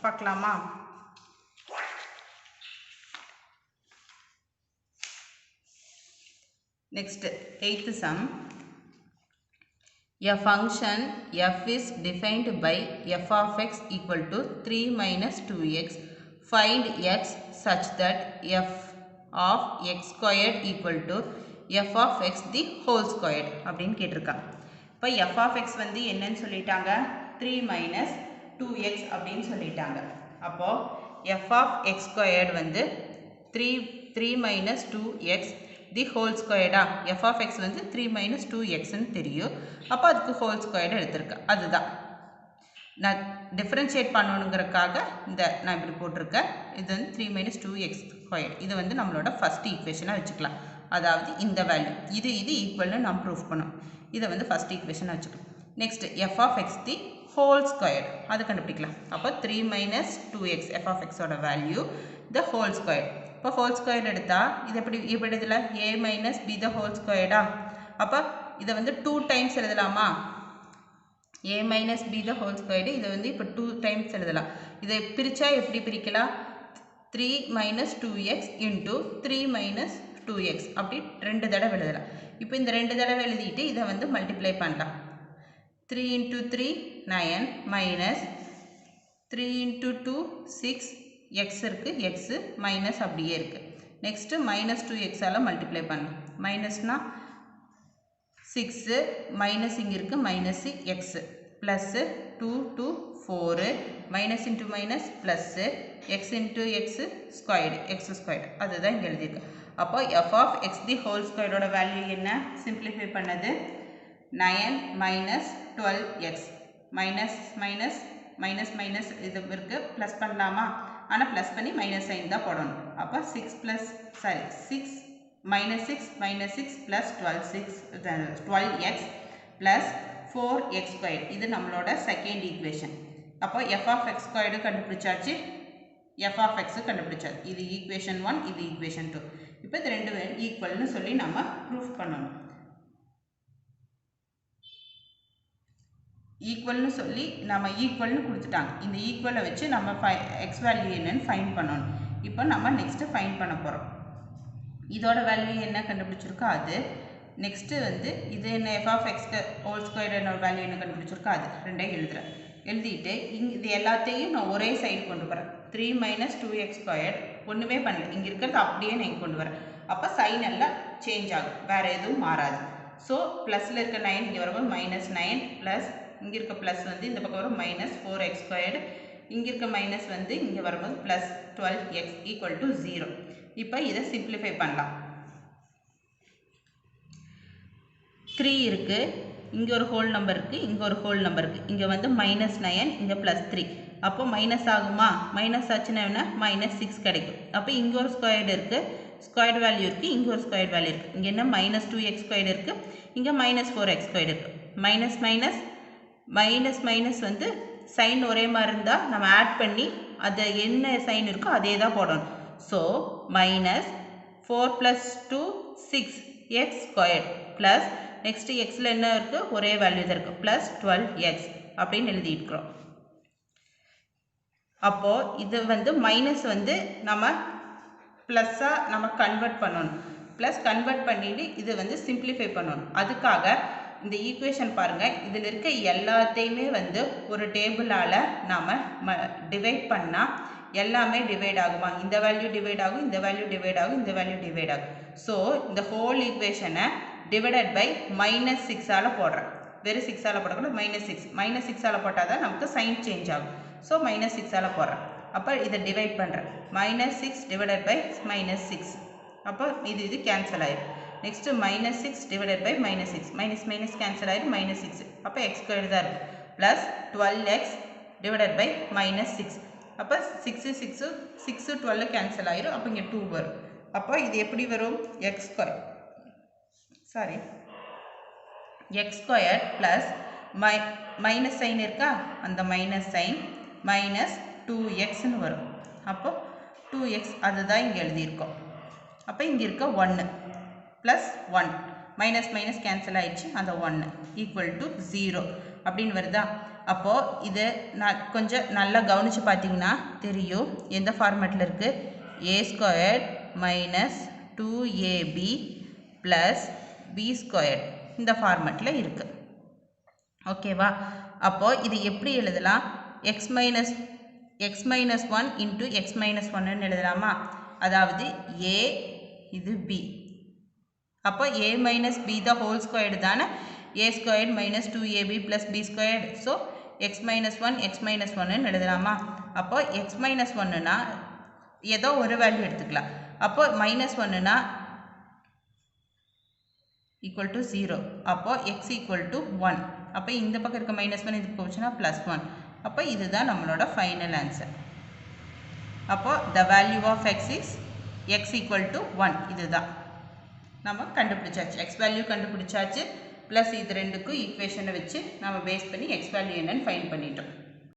பார்க்கலாமா? Next, 8th sum. A function f is defined by f of x equal to 3 minus 2x. Find x such that f of x squared equal to f of x the whole squared அப்படின்னு கேட்டிருக்காங்க. இப்போ f of x வந்து என்னன்னு சொல்லிட்டாங்க? 3 minus 2x அப்படின்னு சொல்லிட்டாங்க. அப்போ f of x squared வந்து 3 minus 2x the whole squared f of x வந்து 3 minus 2x ன்னு தெரியும். அப்போ அதுக்கு whole squared எடுத்திருக்கேன். அதுதான் நான் டிஃபரன்ஷியேட் பண்ணணுங்கிறதுக்காக நான் இப்படி போட்டிருக்கேன். இது வந்து 3 minus 2x squared. இது வந்து நம்மளோட ஃபர்ஸ்ட் ஈக்குவேஷனாக வச்சுக்கலாம். அதாவது இந்த வேல்யூ இது ஈக்குவல்னு நம்ம ப்ரூஃப் பண்ணணும். இதை வந்து ஃபர்ஸ்ட் ஈக்குவேஷனாக வச்சுக்கலாம். Next f of x the whole squared அது கண்டுபிடிக்கலாம். அப்போ 3 minus 2x f of x ஓட வேல்யூ the whole squared. இப்போ ஹோல் ஸ்கொயர் எடுத்தால் இது எப்படி இதில் a minus b the whole squaredா? அப்போ இதை வந்து 2 டைம்ஸ் எழுதலாமா? a minus b the whole squared இதை வந்து இப்போ 2 டைம்ஸ் எழுதலாம். இதை பிரித்தா எப்படி பிரிக்கலாம்? 3 minus 2x into 3 minus 2x அப்படி 2 தடவை எழுதலாம். இப்போ இந்த 2 தடவை எழுதிட்டு இதை வந்து மல்டிப்ளை பண்ணலாம். 3 into 3 9 minus 3 into 2 6 x இருக்கு x மைனஸ் அப்படியே இருக்கு. நெக்ஸ்ட் மைனஸ் 2x ஆல மல்டிப்ளை பண்ணலாம். மைனஸ்னா 6 மைனஸ் இங்கே இருக்கு minus x plus 2 2 4 minus into minus plus x into x squared அதுதான் இங்கே எழுதியிருக்கு. அப்போ f of x the whole ஸ்கொயரோட வேல்யூ என்ன? சிம்பிளிஃபை பண்ணது 9 minus 12x minus minus minus minus இது இருக்கு ப்ளஸ் பண்ணலாமா? ஆனால் ப்ளஸ் பண்ணி மைனஸ் சைன் தான் போடணும். அப்போ 6 minus 6 plus 12x plus 4x squared இது நம்மளோட செகண்ட் ஈக்குவேஷன். அப்போ f of x squared கண்டுபிடிச்சாச்சு, f of x கண்டுபிடிச்சாச்சு. இது ஈக்குவேஷன் 1 இது ஈக்குவேஷன் 2. இப்போ இது ரெண்டு ஈக்குவல்னு சொல்லி நம்ம ப்ரூஃப் பண்ணணும். ஈக்குவல்னு சொல்லி நம்ம ஈக்குவல்னு கொடுத்துட்டாங்க. இந்த ஈக்குவலை வச்சு நம்ம எக்ஸ் வேல்யூ என்னன்னு ஃபைண்ட் பண்ணணும். இப்போ நம்ம நெக்ஸ்ட்டு ஃபைண்ட் பண்ண போகிறோம். இதோட வேல்யூ என்ன கண்டுபிடிச்சிருக்கோ அது. நெக்ஸ்ட்டு வந்து இது என்ன f of x whole square என்னோட வேல்யூ என்ன கண்டுபிடிச்சிருக்கோ அது ரெண்டையும் எழுதுகிறேன். எழுதிட்டு இது எல்லாத்தையும் நான் ஒரே சைடு கொண்டு வரேன். 3 minus 2x squared ஒன்றுமே பண்ணல, இங்கே இருக்கிறது அப்படியே நான் இங்கே கொண்டு வரேன். அப்போ சைன் எல்லாம் சேஞ்ச் ஆகும், வேறு எதுவும் மாறாது. ஸோ ப்ளஸில் இருக்க 9 இங்கே வரும்போது மைனஸ் 9 ப்ளஸ் இங்கே இருக்க ப்ளஸ் வந்து இந்த பக்கம் வரும் மைனஸ் 4x squared, இங்கே இருக்க மைனஸ் வந்து இங்கே வரும்போது ப்ளஸ் 12x ஈக்குவல் டு 0. இப்போ இதை சிம்பிளிஃபை பண்ணலாம். 3 இருக்குது, இங்கே ஒரு ஹோல் நம்பர் இருக்குது, இங்கே ஒரு ஹோல் நம்பர் இருக்குது. இங்கே வந்து மைனஸ் 9 இங்கே ப்ளஸ் 3. அப்போ மைனஸ் ஆகுமா? மைனஸ் ஆச்சுன்னா என்ன? மைனஸ் 6 கிடைக்கும். அப்போ இங்கே ஒரு ஸ்கொயர்டு இருக்குது, ஸ்கொயர்டு வேல்யூ இருக்குது, இங்கே ஒரு ஸ்கொயர்டு வேல்யூ இருக்குது. இங்கே என்ன மைனஸ் 2x ஸ்கொயர்டு இருக்குது, இங்கே மைனஸ் 4x ஸ்கொயர்டு இருக்குது. மைனஸ் மைனஸ் மைனஸ் மைனஸ் வந்து சைன் ஒரே மாதிரி இருந்தால் நம்ம ஆட் பண்ணி அது என்ன சைன் இருக்கோ அதே தான் போடணும். So minus 4 + 2 6x squared plus next எக்ஸில் என்ன இருக்குது? ஒரே வேல்யூ தான் இருக்குது, ப்ளஸ் 12x அப்படின்னு எழுதிட்டுருக்கிறோம். அப்போது இது வந்து மைனஸ் வந்து நம்ம ப்ளஸ்ஸாக நம்ம கன்வெர்ட் பண்ணணும். ப்ளஸ் கன்வெர்ட் பண்ணிவிட்டு இது வந்து சிம்பிளிஃபை பண்ணணும். அதுக்காக இந்த ஈக்குவேஷன் பாருங்கள், இதில் இருக்க எல்லாத்தையுமே வந்து ஒரு டேபிளால் நாம் டிவைட் பண்ணால் எல்லாமே டிவைட் ஆகுமா? இந்த வேல்யூ டிவைட் ஆகும், இந்த வேல்யூ டிவைட் ஆகும், இந்த வேல்யூ டிவைட் ஆகும். ஸோ இந்த ஹோல் ஈக்குவேஷனை டிவைடட் பை மைனஸ் 6ஆல் போடுறேன். வெறும் 6ஆல் போடக்கூடாது, மைனஸ் 6ஆல் போட்டால் தான் நமக்கு சைன் சேஞ்ச் ஆகும். ஸோ மைனஸ் 6ஆல் போடுறேன். அப்போ இதை டிவைட் பண்ணுறேன். Minus 6 divided by minus 6. அப்போ இது கேன்சல் ஆயிடும். Next minus 6 divided by minus 6. Minus minus cancel ஆகிடும், மைனஸ் 6. அப்போ எக்ஸ் ஸ்கொயர் தான் இருக்கும். Plus 12x divided by minus 6. அப்போ 6 12 கேன்சல் ஆகிடும். அப்போ இங்கே 2 வரும். அப்போ இது எப்படி வரும்? X square plus minus sign இருக்கா, அந்த மைனஸ் சைன் மைனஸ் 2xன்னு வரும். அப்போ 2x அதுதான் இங்கே எழுதியிருக்கோம். அப்போ இங்கே இருக்க 1 ப்ளஸ் 1 மைனஸ் மைனஸ் கேன்சல் ஆகிடுச்சு, அந்த 1 ஈக்குவல் டு 0 அப்படின்னு வருதா? அப்போது இது கொஞ்சம் நல்லா கவனித்து பார்த்தீங்கன்னா தெரியும் எந்த ஃபார்மேட்டில் இருக்குது. a squared minus 2ab plus b squared இந்த ஃபார்மேட்டில் இருக்குது. ஓகேவா? அப்போது இது எப்படி எழுதலாம்? x minus 1 into x minus 1ன்னு எழுதலாமா? அதாவது a இது b. அப்போ a minus b the whole squared தானே a squared minus 2ab plus b squared. So x minus 1ன்னு எழுதலாமா? அப்போ x மைனஸ் 1னா ஏதோ ஒரு வேல்யூ எடுத்துக்கலாம். அப்போ மைனஸ் 1னா ஈக்குவல் டு 0. அப்போ x ஈக்குவல் டு 1. அப்போ இந்த பக்கம் இருக்க மைனஸ் 1 இதுக்கு போச்சுன்னா ப்ளஸ் 1. அப்போ இதுதான் நம்மளோட ஃபைனல் ஆன்சர். அப்போ the value of x is x equal to 1. இதுதான் நம்ம கண்டுபிடிச்சாச்சு. எக்ஸ் வேல்யூ கண்டுபிடிச்சாச்சு. ப்ளஸ் இது ரெண்டுக்கும் ஈக்குவேஷனை வச்சு நம்ம பேஸ் பண்ணி எக்ஸ் வேல்யூ என்னன்னு ஃபைண்ட் பண்ணிட்டோம்.